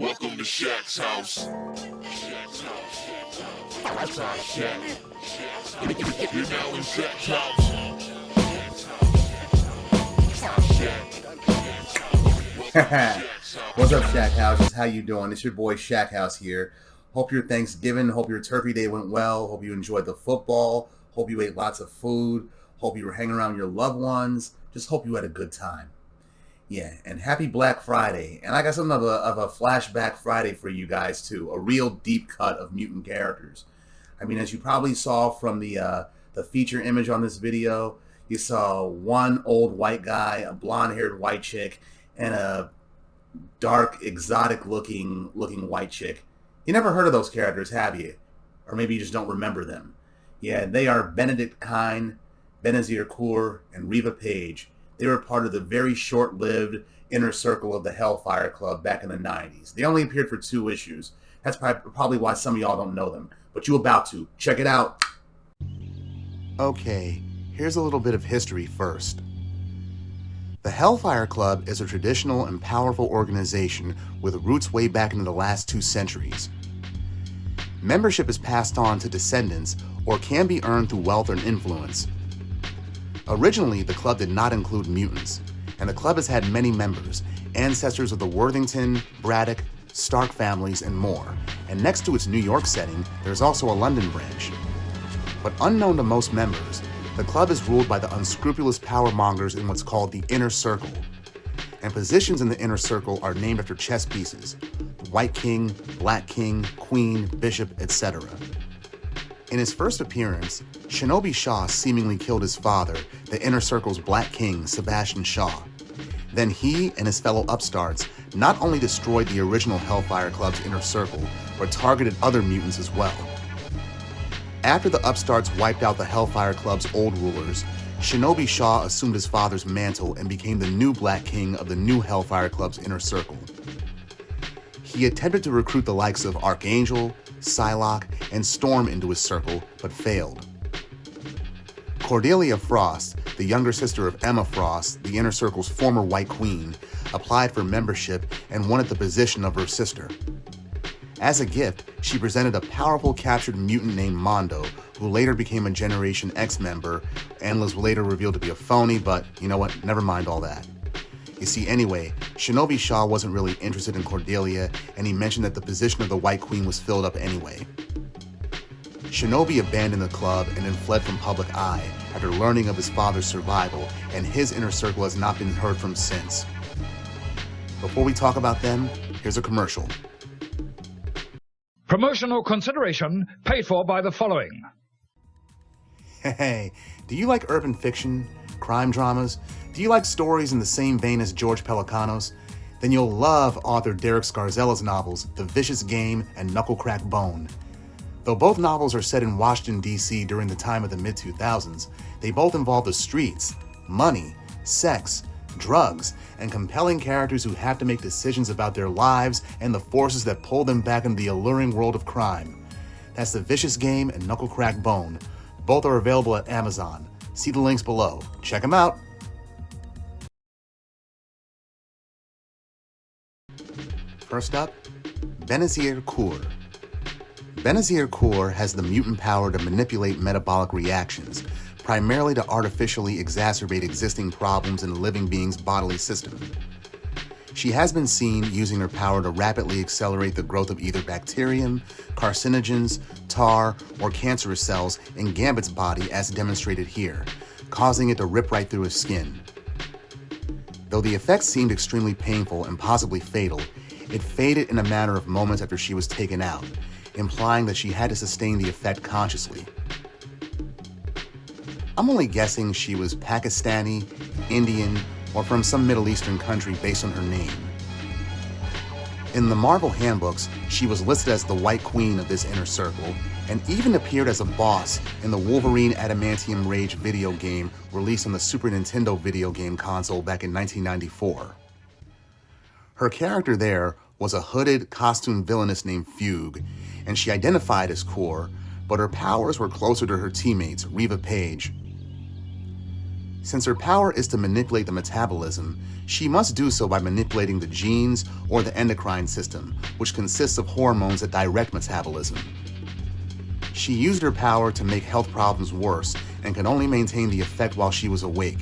Welcome to Shaq's house. Shaq's house. That's our Shaq. You're now in Shaq's house. What's up, Shaq Houses? How you doing? It's your boy Shaq House here. Hope your Thanksgiving, hope your Turkey Day went well. Hope you enjoyed the football. Hope you ate lots of food. Hope you were hanging around your loved ones. Just hope you had a good time. Yeah, and happy Black Friday. And I got something of a flashback Friday for you guys too. A real deep cut of mutant characters. I mean, as you probably saw from the feature image on this video, you saw one old white guy, a blonde-haired white chick, and a dark, exotic-looking white chick. You never heard of those characters, have you? Or maybe you just don't remember them. Yeah, they are Benedict Kine, Benazir Kaur, and Reeva Payge. They were part of the very short-lived inner circle of the Hellfire Club back in the 90s. They only appeared for 2 issues. That's probably why some of y'all don't know them. But you about to. Check it out. Okay, here's a little bit of history first. The Hellfire Club is a traditional and powerful organization with roots way back into the last 2 centuries. Membership is passed on to descendants or can be earned through wealth and influence. Originally, the club did not include mutants, and the club has had many members, ancestors of the Worthington, Braddock, Stark families, and more. And next to its New York setting, there's also a London branch. But unknown to most members, the club is ruled by the unscrupulous power mongers in what's called the Inner Circle. And positions in the Inner Circle are named after chess pieces: White King, Black King, Queen, Bishop, etc. In his first appearance, Shinobi Shaw seemingly killed his father, the Inner Circle's Black King, Sebastian Shaw. Then he and his fellow upstarts not only destroyed the original Hellfire Club's Inner Circle, but targeted other mutants as well. After the upstarts wiped out the Hellfire Club's old rulers, Shinobi Shaw assumed his father's mantle and became the new Black King of the new Hellfire Club's Inner Circle. He attempted to recruit the likes of Archangel, Psylocke, and Storm into his circle, but failed. Cordelia Frost, the younger sister of Emma Frost, the Inner Circle's former White Queen, applied for membership and wanted the position of her sister. As a gift, she presented a powerful captured mutant named Mondo, who later became a Generation X member and was later revealed to be a phony, but you know what, never mind all that. You see, anyway, Shinobi Shaw wasn't really interested in Cordelia, and he mentioned that the position of the White Queen was filled up anyway. Shinobi abandoned the club and then fled from public eye after learning of his father's survival, and his inner circle has not been heard from since. Before we talk about them, here's a commercial. Promotional consideration paid for by the following. Hey, do you like urban fiction, crime dramas? Do you like stories in the same vein as George Pelecanos? Then you'll love author Derek Scarzella's novels, The Vicious Game and Knuckle Crack Bone. Though both novels are set in Washington, D.C. during the time of the mid-2000s, they both involve the streets, money, sex, drugs, and compelling characters who have to make decisions about their lives and the forces that pull them back into the alluring world of crime. That's The Vicious Game and Knuckle Crack Bone. Both are available at Amazon. See the links below. Check them out. First up, Benazir Kaur. Benazir Kaur has the mutant power to manipulate metabolic reactions, primarily to artificially exacerbate existing problems in a living being's bodily system. She has been seen using her power to rapidly accelerate the growth of either bacterium, carcinogens, tar, or cancerous cells in Gambit's body as demonstrated here, causing it to rip right through his skin. Though the effects seemed extremely painful and possibly fatal, it faded in a matter of moments after she was taken out, implying that she had to sustain the effect consciously. I'm only guessing she was Pakistani, Indian, or from some Middle Eastern country based on her name. In the Marvel handbooks, she was listed as the White Queen of this inner circle, and even appeared as a boss in the Wolverine Adamantium Rage video game released on the Super Nintendo video game console back in 1994. Her character there was a hooded, costumed villainess named Fugue, and she identified as Kaur, but her powers were closer to her teammates, Reeva Payge. Since her power is to manipulate the metabolism, she must do so by manipulating the genes or the endocrine system, which consists of hormones that direct metabolism. She used her power to make health problems worse and could only maintain the effect while she was awake.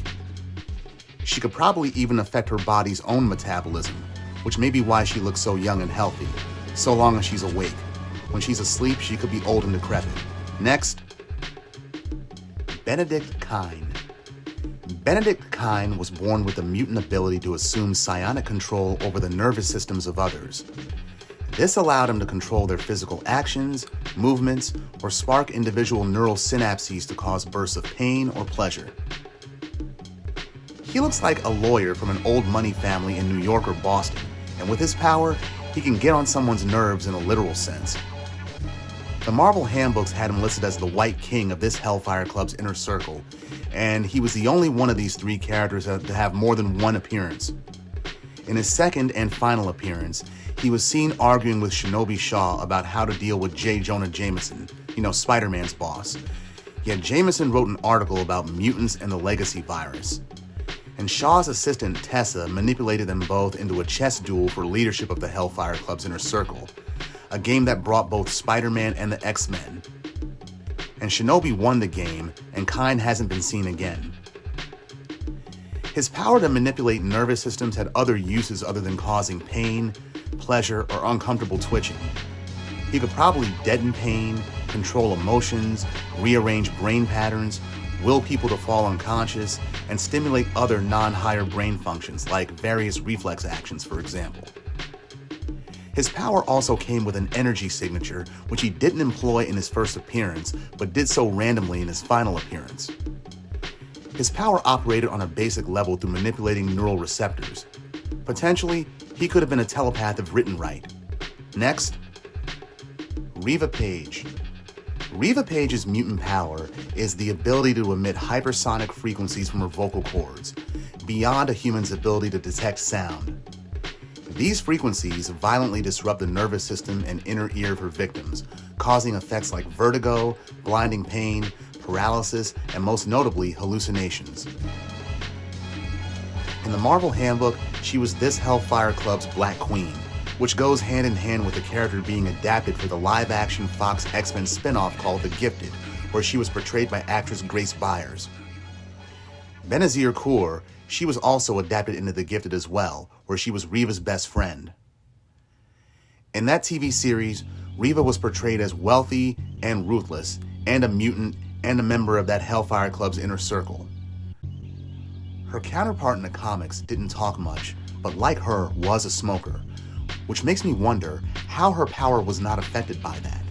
She could probably even affect her body's own metabolism, which may be why she looks so young and healthy, so long as she's awake. When she's asleep, she could be old and decrepit. Next, Benedict Kine. Benedict Kine was born with the mutant ability to assume psionic control over the nervous systems of others. This allowed him to control their physical actions, movements, or spark individual neural synapses to cause bursts of pain or pleasure. He looks like a lawyer from an old money family in New York or Boston, and with his power, he can get on someone's nerves in a literal sense. The Marvel handbooks had him listed as the White King of this Hellfire Club's inner circle, and he was the only one of these three characters to have more than one appearance. In his second and final appearance, he was seen arguing with Shinobi Shaw about how to deal with J. Jonah Jameson, Spider-Man's boss. Yet Jameson wrote an article about mutants and the legacy virus. And Shaw's assistant, Tessa, manipulated them both into a chess duel for leadership of the Hellfire Club's inner circle, a game that brought both Spider-Man and the X-Men. And Shinobi won the game, and Kine hasn't been seen again. His power to manipulate nervous systems had other uses other than causing pain, pleasure, or uncomfortable twitching. He could probably deaden pain, control emotions, rearrange brain patterns, will people to fall unconscious, and stimulate other non-higher brain functions like various reflex actions, for example. His power also came with an energy signature, which he didn't employ in his first appearance, but did so randomly in his final appearance. His power operated on a basic level through manipulating neural receptors. Potentially, he could have been a telepath if written right. Next, Reeva Payge. Reeva Payge's mutant power is the ability to emit hypersonic frequencies from her vocal cords, beyond a human's ability to detect sound. These frequencies violently disrupt the nervous system and inner ear of her victims, causing effects like vertigo, blinding pain, paralysis, and most notably, hallucinations. In the Marvel handbook, she was this Hellfire Club's Black Queen, which goes hand in hand with the character being adapted for the live-action Fox X-Men spin-off called The Gifted, where she was portrayed by actress Grace Byers. Benazir Kaur, she was also adapted into The Gifted as well, where she was Reeva's best friend. In that TV series, Reeva was portrayed as wealthy and ruthless, and a mutant and a member of that Hellfire Club's inner circle. Her counterpart in the comics didn't talk much, but like her, was a smoker, which makes me wonder how her power was not affected by that.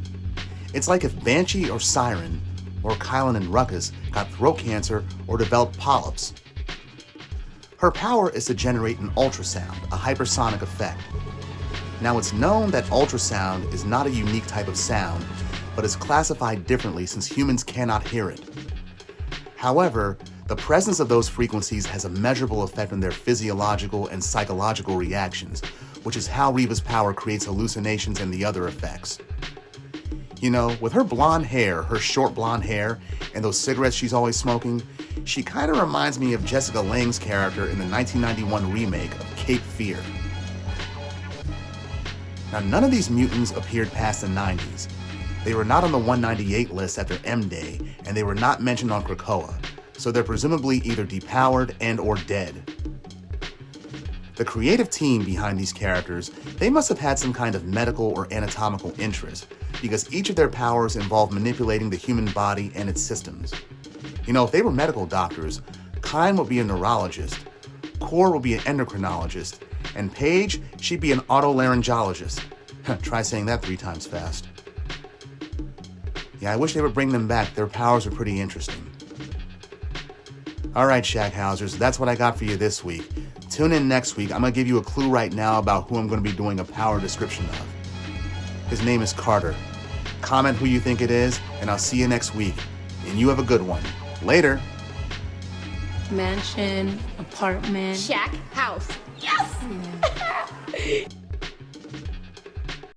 It's like if Banshee or Siren, or Kylan and Ruckus got throat cancer or developed polyps. Her power is to generate an ultrasound, a hypersonic effect. Now it's known that ultrasound is not a unique type of sound, but is classified differently since humans cannot hear it. However, the presence of those frequencies has a measurable effect on their physiological and psychological reactions, which is how Reeva's power creates hallucinations and the other effects. With her blonde hair, her short blonde hair, and those cigarettes she's always smoking, she kind of reminds me of Jessica Lange's character in the 1991 remake of Cape Fear. Now, none of these mutants appeared past the 90s. They were not on the 198 list at their M-Day, and they were not mentioned on Krakoa, so they're presumably either depowered and or dead. The creative team behind these characters, they must have had some kind of medical or anatomical interest, because each of their powers involve manipulating the human body and its systems. If they were medical doctors, Kine would be a neurologist, Kaur would be an endocrinologist, and Payge, she'd be an otolaryngologist. Try saying that 3 times fast. Yeah, I wish they would bring them back. Their powers are pretty interesting. Alright, Shackhousers, that's what I got for you this week. Tune in next week. I'm going to give you a clue right now about who I'm going to be doing a power description of. His name is Carter. Comment who you think it is, and I'll see you next week. And you have a good one. Later. Mansion, apartment. Shack house. Yes! Yeah.